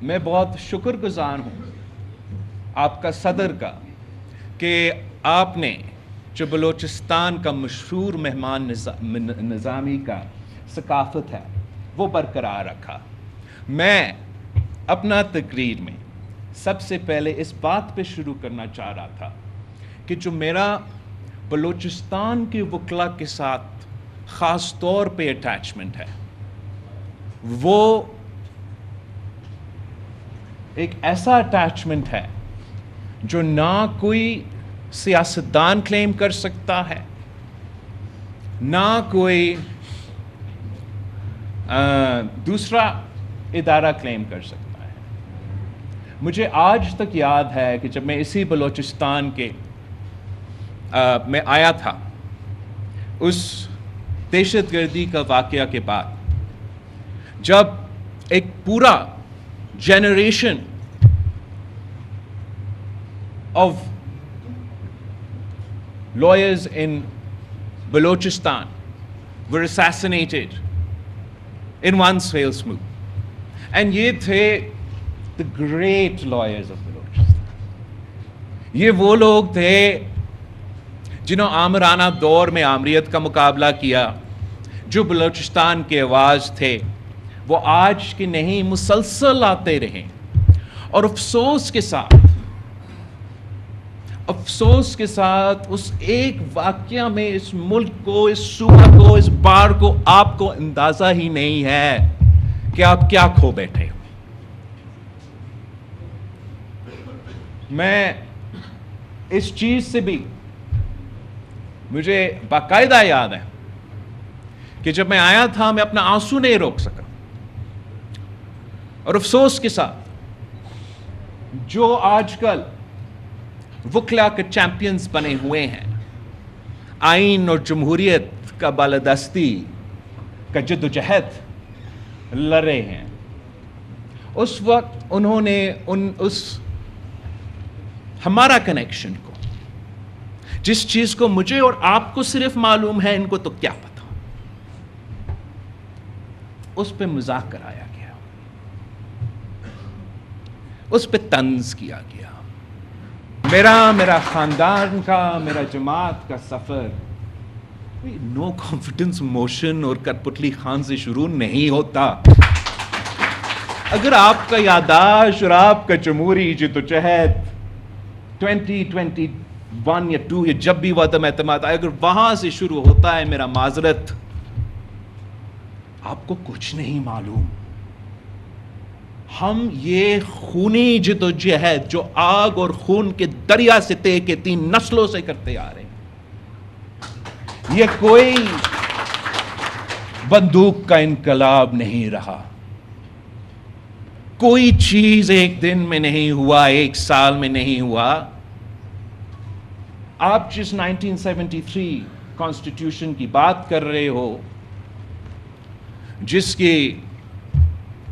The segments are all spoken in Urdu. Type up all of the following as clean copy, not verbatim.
میں بہت شکر گزار ہوں آپ کا صدر کا کہ آپ نے جو بلوچستان کا مشہور مہمان نظامی کا ثقافت ہے وہ برقرار رکھا. میں اپنا تقریر میں سب سے پہلے اس بات پہ شروع کرنا چاہ رہا تھا کہ جو میرا بلوچستان کے وکلا کے ساتھ خاص طور پہ اٹیچمنٹ ہے وہ ایک ایسا اٹیچمنٹ ہے جو نہ کوئی سیاستدان کلیم کر سکتا ہے، نہ کوئی دوسرا ادارہ کلیم کر سکتا ہے. مجھے آج تک یاد ہے کہ جب میں اسی بلوچستان کے میں آیا تھا اس دہشت گردی کا واقعہ کے بعد، جب ایک پورا generation of lawyers in Balochistan were assassinated in one fell swoop. And یہ تھے the great lawyers of Balochistan. یہ وہ لوگ تھے جنہوں آمرانہ دور میں آمریت کا مقابلہ کیا، جو بلوچستان کے آواز تھے. وہ آج کے نہیں مسلسل آتے رہے، اور افسوس کے ساتھ اس ایک واقعہ میں اس ملک کو، اس صوبہ کو، اس بار کو آپ کو اندازہ ہی نہیں ہے کہ آپ کیا کھو بیٹھے ہو. میں اس چیز سے بھی مجھے باقاعدہ یاد ہے کہ جب میں آیا تھا میں اپنا آنسو نہیں روک سکا، اور افسوس کے ساتھ جو آج کل وکلا کے چیمپئنز بنے ہوئے ہیں، آئین اور جمہوریت کا بالادستی کا جدوجہد لڑ رہے ہیں، اس وقت انہوں نے ہمارا کنیکشن کو، جس چیز کو مجھے اور آپ کو صرف معلوم ہے، ان کو تو کیا پتا، اس پہ مذاق کرایا گیا، اس پہ طنز کیا گیا. میرا خاندان کا، میرا جماعت کا سفر نو کانفیڈنس موشن اور کٹپتلی خان سے شروع نہیں ہوتا. اگر آپ کا یادداشت اور آپ کا جمہوری جدوجہد 2021 یا 2 یا جب بھی وعدم اعتماد آئے، اگر وہاں سے شروع ہوتا ہے، میرا معذرت، آپ کو کچھ نہیں معلوم. ہم یہ خونی جدوجہد جو آگ اور خون کے دریا سے طے کے 3 نسلوں سے کرتے آ رہے ہیں، یہ کوئی بندوق کا انقلاب نہیں رہا. کوئی چیز ایک دن میں نہیں ہوا، ایک سال میں نہیں ہوا. آپ جس 1973 کانسٹیٹیوشن کی بات کر رہے ہو، جس کی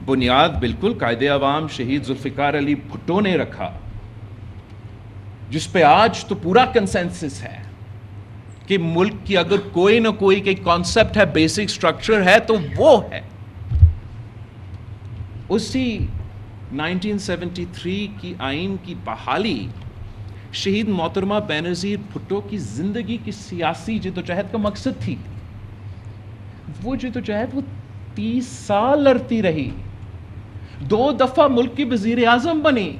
بنیاد بالکل قائد عوام شہید ذوالفقار علی بھٹو نے رکھا، جس پہ آج تو پورا کنسنسس ہے کہ ملک کی اگر کوئی نہ کوئی کانسیپٹ ہے، بیسک سٹرکچر ہے، تو وہ ہے. اسی 1973 کی آئین کی بحالی شہید محترمہ بینظیر بھٹو کی زندگی کی سیاسی جدوجہد کا مقصد تھی. وہ جدوجہد وہ 30 سال لڑتی رہی، 2 دفعہ ملک کی وزیر اعظم بنی.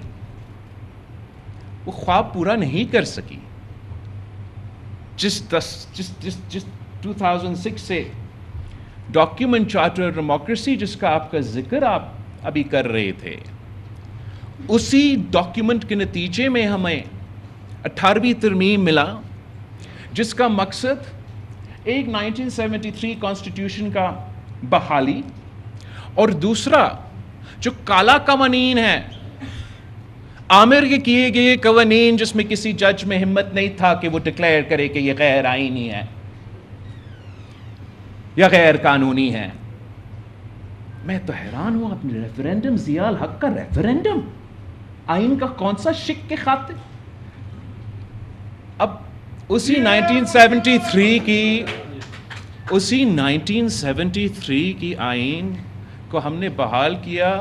وہ خواب پورا نہیں کر سکی. جس 2006 سے ڈاکیومنٹ چارٹر ڈیموکریسی جس کا آپ کا ذکر آپ ابھی کر رہے تھے، اسی ڈاکیومنٹ کے نتیجے میں ہمیں 18ویں ترمیم ملا، جس کا مقصد ایک 1973 کانسٹیٹیوشن کا بحالی، اور دوسرا جو کالا قوانین ہے، عامر کے کیے گئے قوانین، جس میں کسی جج میں ہمت نہیں تھا کہ وہ ڈکلیئر کرے کہ یہ غیر آئینی ہے یا غیر قانونی ہے. میں تو حیران ہوں، اپنے ریفرینڈم، ضیاء الحق کا ریفرینڈم آئین کا کون سا شک کے خاطر. اب اسی 1973 کی آئین کو ہم نے بحال کیا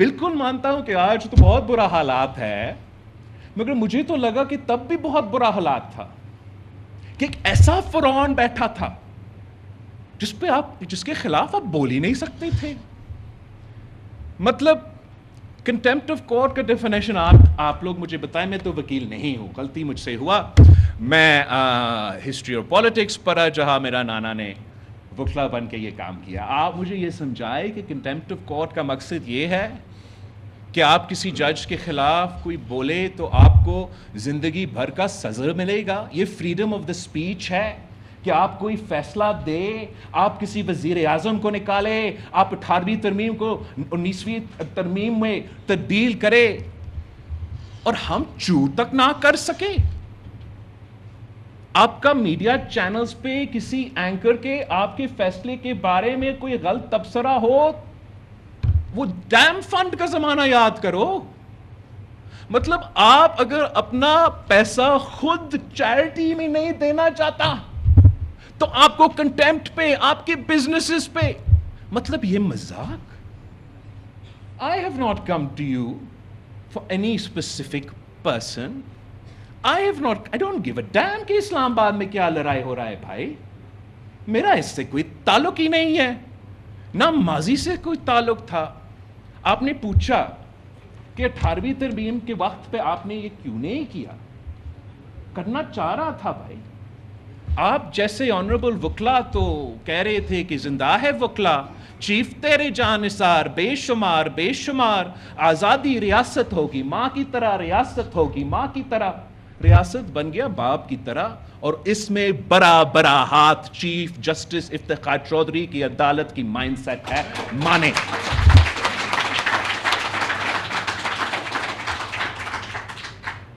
بالکل مانتا ہوں کہ آج تو بہت برا حالات ہے، مگر مجھے تو لگا کہ تب بھی بہت برا حالات تھا، کہ ایک ایسا فرعون بیٹھا تھا جس کے خلاف آپ بول ہی نہیں سکتے تھے. مطلب کنٹمپٹ آف کورٹ کا ڈیفینیشن آپ لوگ مجھے بتائیں. میں تو وکیل نہیں ہوں، غلطی مجھ سے ہوا. میں ہسٹری اور پالیٹکس پڑھا جہاں میرا نانا نے وکلا بن کے یہ کام کیا. آپ مجھے یہ سمجھائے کہ کنٹمپٹ آف کورٹ کا مقصد یہ ہے کہ آپ کسی جج کے خلاف کوئی بولے تو آپ کو زندگی بھر کا سزا ملے گا؟ یہ فریڈم آف دا اسپیچ ہے کہ آپ کوئی فیصلہ دے، آپ کسی وزیر اعظم کو نکالے، آپ 18ویں ترمیم کو 19ویں ترمیم میں تبدیل کرے اور ہم چو تک نہ کر سکے؟ آپ کا میڈیا چینلز پہ کسی اینکر کے آپ کے فیصلے کے بارے میں کوئی غلط تبصرہ ہو، وہ ڈیم فنڈ کا زمانہ یاد کرو. مطلب آپ اگر اپنا پیسہ خود چیریٹی میں نہیں دینا چاہتا تو آپ کو کنٹمپٹ پہ، آپ کے بزنسز پہ، مطلب یہ مذاق. I have not come to you for any specific person. I don't give a damn کہ اسلام آباد میں کیا لڑائی ہو رہا ہے بھائی. میرا اس سے کوئی تعلق ہی نہیں ہے، نہ ماضی سے کوئی تعلق تھا. آپ نے پوچھا کہ 18ویں ترمیم کے وقت پہ آپ نے یہ کیوں نہیں کیا؟ کرنا چاہ رہا تھا بھائی. آپ جیسے آنریبل وکلا تو کہہ رہے تھے کہ زندہ ہے وکلا، چیف تیرے جان نثار، بے شمار بے شمار آزادی ریاست ہوگی، ماں کی طرح ریاست ہوگی، ماں کی طرح. ریاست بن گیا باپ کی طرح، اور اس میں بڑا بڑا ہاتھ چیف جسٹس افتخار چودھری کی عدالت کی مائنڈ سیٹ ہے. مانے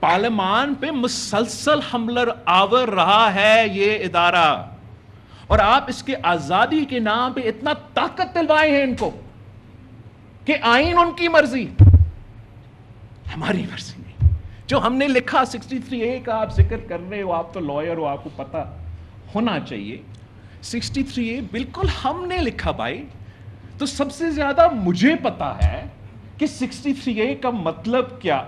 پارلیمان پہ مسلسل حملہ آور رہا ہے یہ ادارہ، اور آپ اس کے آزادی کے نام پہ اتنا طاقت دلوائے ہیں ان کو کہ آئین ان کی مرضی، ہماری مرضی نہیں. جو ہم نے لکھا 63A کا آپ ذکر کر رہے ہو، آپ تو لائر ہو، آپ کو پتہ ہونا چاہیے. 63A بالکل ہم نے لکھا بھائی. تو سب سے زیادہ مجھے پتا ہے کہ 63A کا مطلب کیا.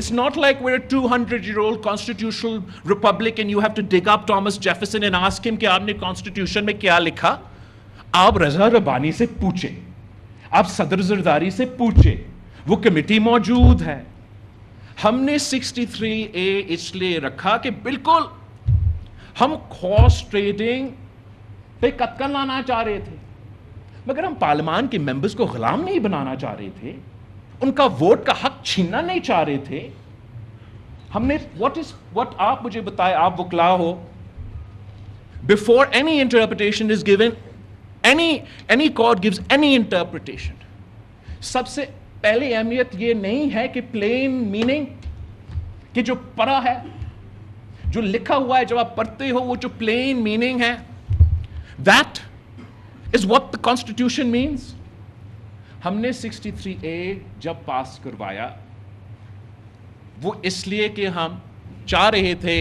It's not like we're a 200-year-old constitutional republic and you have to dig up Thomas Jefferson and ask him کہ آپ نے constitution میں کیا لکھا. آپ رضا ربانی سے پوچھیں، آپ صدر زرداری سے پوچھیں، وہ کمیٹی موجود ہے. ہم نے 63A اس لیے رکھا کہ بالکل ہم ہارس ٹریڈنگ پہ قتل لانا چاہ رہے تھے، مگر ہم پارلیمان کے ممبرز کو غلام نہیں بنانا چاہ رہے تھے، ان کا ووٹ کا حق چھیننا نہیں چاہ رہے تھے. ہم نے what آپ مجھے بتائے، آپ وکلا ہو، before any interpretation is given, any court gives any interpretation, سب سے پہلی اہمیت یہ نہیں ہے کہ پلین میننگ، کہ جو پڑھا ہے، جو لکھا ہوا ہے، جب آپ پڑھتے ہو وہ جو پلین میننگ ہے، that is what the constitution means. ہم نے 63A جب پاس کروایا وہ اس لیے کہ ہم چاہ رہے تھے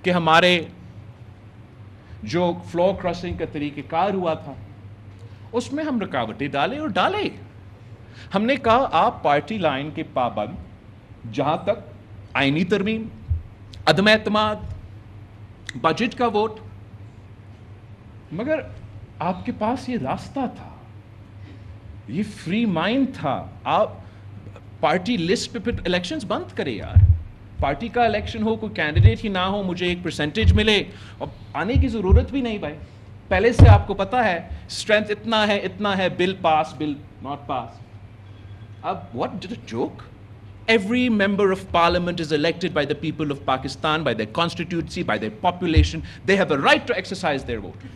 کہ ہمارے جو فلور کراسنگ کا طریقہ کار ہوا تھا اس میں ہم رکاوٹیں ڈالے. ہم نے کہا آپ پارٹی لائن کے پابند، جہاں تک آئینی ترمیم، عدم اعتماد، بجٹ کا ووٹ، مگر آپ کے پاس یہ راستہ تھا، یہ فری مائنڈ تھا. آپ پارٹی لسٹ پہ پھر الیکشنز بند کرے یار. پارٹی کا الیکشن ہو، کوئی کینڈیڈیٹ ہی نہ ہو، مجھے ایک پرسنٹیج ملے، اور آنے کی ضرورت بھی نہیں بھائی. پہلے سے آپ کو پتا ہے اسٹرینتھ اتنا ہے، بل پاس، بل ناٹ پاس. اب what did a joke? Every member of parliament is elected by the people of Pakistan, by their constituency, by their population. They have a right to exercise their vote.